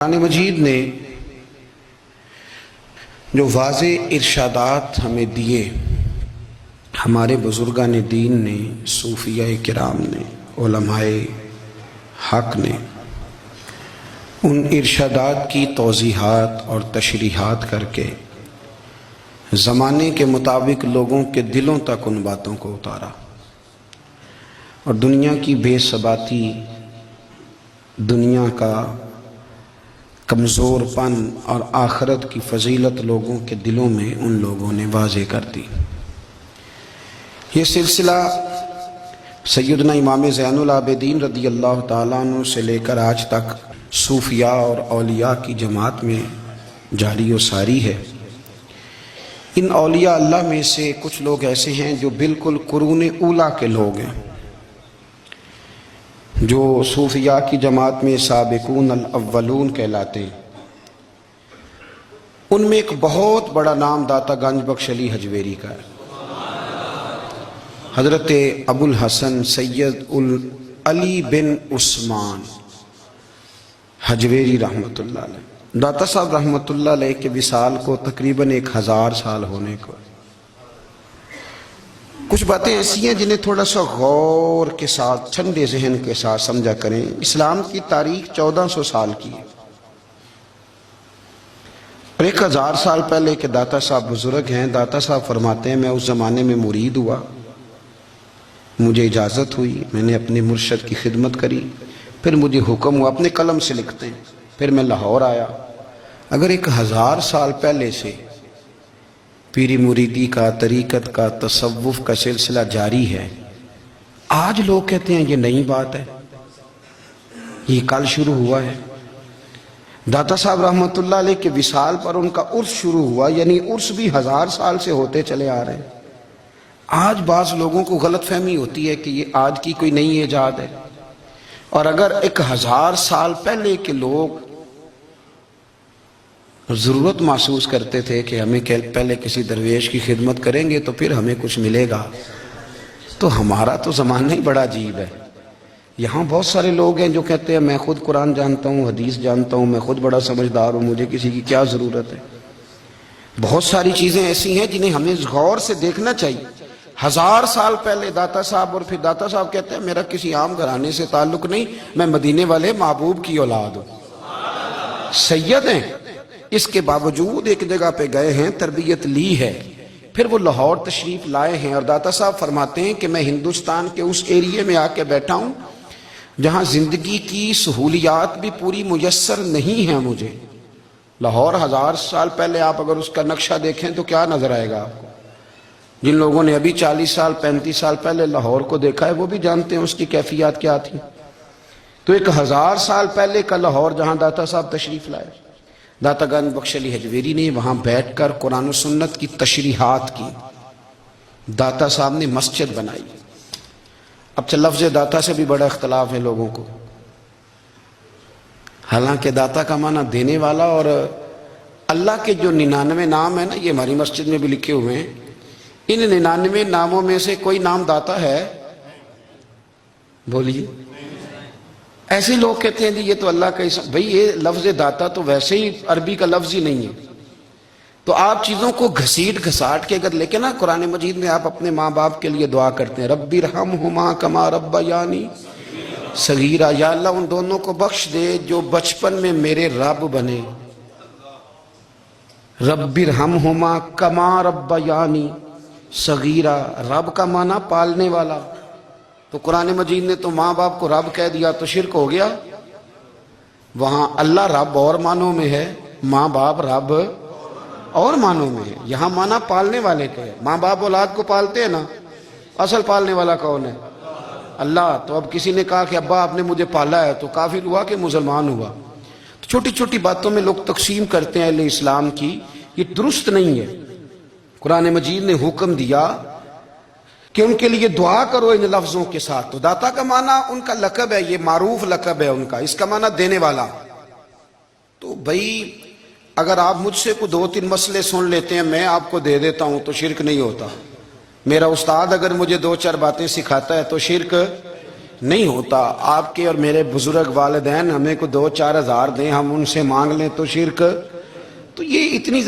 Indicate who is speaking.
Speaker 1: قرآن مجید نے جو واضح ارشادات ہمیں دیے، ہمارے بزرگان دین نے، صوفیاء کرام نے، علماء حق نے ان ارشادات کی توضیحات اور تشریحات کر کے زمانے کے مطابق لوگوں کے دلوں تک ان باتوں کو اتارا، اور دنیا کی بے ثباتی، دنیا کا کمزور پن اور آخرت کی فضیلت لوگوں کے دلوں میں ان لوگوں نے واضح کر دی۔ یہ سلسلہ سیدنا امام زین العابدین رضی اللہ تعالیٰ عنہ سے لے کر آج تک صوفیاء اور اولیاء کی جماعت میں جاری و ساری ہے۔ ان اولیاء اللہ میں سے کچھ لوگ ایسے ہیں جو بالکل قرون اولیٰ کے لوگ ہیں، جو صوفیاء کی جماعت میں سابقون الاولون کہلاتے ہیں۔ ان میں ایک بہت بڑا نام داتا گنج بخش علی حجویری کا ہے۔ حضرت ابو الحسن سید علی بن عثمان حجویری رحمۃ اللہ علیہ، داتا صاحب رحمۃ اللہ علیہ کے وصال کو تقریباً 1000 سال ہونے کو۔ کچھ باتیں ایسی ہیں جنہیں تھوڑا سا غور کے ساتھ، ٹھنڈے ذہن کے ساتھ سمجھا کریں۔ اسلام کی تاریخ 1400 سال کی ہے، اور 1000 سال پہلے کے داتا صاحب بزرگ ہیں۔ داتا صاحب فرماتے ہیں، میں اس زمانے میں مرید ہوا، مجھے اجازت ہوئی، میں نے اپنے مرشد کی خدمت کری، پھر مجھے حکم ہوا، اپنے قلم سے لکھتے ہیں، پھر میں لاہور آیا۔ اگر 1000 سال پہلے سے پیری مریدی کا، طریقت کا، تصوف کا سلسلہ جاری ہے، آج لوگ کہتے ہیں یہ نئی بات ہے، یہ کل شروع ہوا ہے۔ داتا صاحب رحمۃ اللہ علیہ کے وصال پر ان کا عرس شروع ہوا، یعنی عرس بھی 1000 سال سے ہوتے چلے آ رہے ہیں۔ آج بعض لوگوں کو غلط فہمی ہوتی ہے کہ یہ آج کی کوئی نئی ایجاد ہے، اور اگر 1000 سال پہلے کے لوگ ضرورت محسوس کرتے تھے کہ ہمیں پہلے کسی درویش کی خدمت کریں گے تو پھر ہمیں کچھ ملے گا، تو ہمارا تو زمانہ ہی بڑا عجیب ہے۔ یہاں بہت سارے لوگ ہیں جو کہتے ہیں میں خود قرآن جانتا ہوں، حدیث جانتا ہوں، میں خود بڑا سمجھدار ہوں، مجھے کسی کی کیا ضرورت ہے۔ بہت ساری چیزیں ایسی ہیں جنہیں ہمیں غور سے دیکھنا چاہیے۔ 1000 سال پہلے داتا صاحب، اور پھر داتا صاحب کہتے ہیں میرا کسی عام گھرانے سے تعلق نہیں، میں مدینے والے محبوب کی اولاد ہوں، سید ہیں۔ اس کے باوجود ایک جگہ پہ گئے ہیں، تربیت لی ہے، پھر وہ لاہور تشریف لائے ہیں، اور داتا صاحب فرماتے ہیں کہ میں ہندوستان کے اس ایریے میں آ کے بیٹھا ہوں جہاں زندگی کی سہولیات بھی پوری میسر نہیں ہیں مجھے۔ لاہور 1000 سال پہلے آپ اگر اس کا نقشہ دیکھیں تو کیا نظر آئے گا آپ کو؟ جن لوگوں نے ابھی 40 سال 35 سال پہلے لاہور کو دیکھا ہے وہ بھی جانتے ہیں اس کی کیفیات کیا تھی۔ تو 1000 سال پہلے کا لاہور جہاں داتا صاحب تشریف لائے، داتا گنج بخش علی حجویری نے وہاں بیٹھ کر قرآن و سنت کی تشریحات کی۔ داتا صاحب نے مسجد بنائی۔ اب لفظ داتا سے بھی بڑا اختلاف ہے لوگوں کو، حالانکہ داتا کا معنی دینے والا، اور اللہ کے جو 99 نام ہیں نا، یہ ہماری مسجد میں بھی لکھے ہوئے ہیں، ان 99 ناموں میں سے کوئی نام داتا ہے؟ بولیے۔ ایسے لوگ کہتے ہیں یہ تو اللہ کا اسم، بھئی یہ لفظ داتا تو ویسے ہی عربی کا لفظ ہی نہیں ہے۔ تو آپ چیزوں کو گھسیٹ گھساٹ کے اگر لے کے نا، قرآن مجید میں آپ اپنے ماں باپ کے لیے دعا کرتے ہیں، رب ارحمہما کما ربیانی صغیرا، یا اللہ ان دونوں کو بخش دے جو بچپن میں میرے رب بنے۔ رب ارحمہما کما ربیانی صغیرا، رب کا معنی پالنے والا، تو قرآن مجید نے تو ماں باپ کو رب کہہ دیا تو شرک ہو گیا۔ وہاں اللہ رب اور معنوں میں ہے، ماں باپ رب اور معنوں میں ہے۔ یہاں معنی پالنے والے کے ہے۔ ماں باپ اولاد کو پالتے ہیں نا، اصل پالنے والا کون ہے؟ اللہ۔ تو اب کسی نے کہا کہ ابا آپ نے مجھے پالا ہے، تو کافر ہوا کہ مسلمان ہوا؟ تو چھوٹی چھوٹی باتوں میں لوگ تقسیم کرتے ہیں اہل اسلام کی، یہ درست نہیں ہے۔ قرآن مجید نے حکم دیا کہ ان کے لیے دعا کرو ان لفظوں کے ساتھ۔ تو داتا کا معنی ان کا لقب ہے، یہ معروف لقب ہے ان کا، اس کا معنی دینے والا۔ تو بھئی اگر آپ مجھ سے کوئی 2-3 مسئلے سن لیتے ہیں، میں آپ کو دے دیتا ہوں تو شرک نہیں ہوتا۔ میرا استاد اگر مجھے 2-4 باتیں سکھاتا ہے تو شرک نہیں ہوتا. آپ کے اور میرے بزرگ والدین ہمیں کو 2-4 ہزار دیں, ہم ان سے مانگ لیں تو شرک. تو یہ اتنی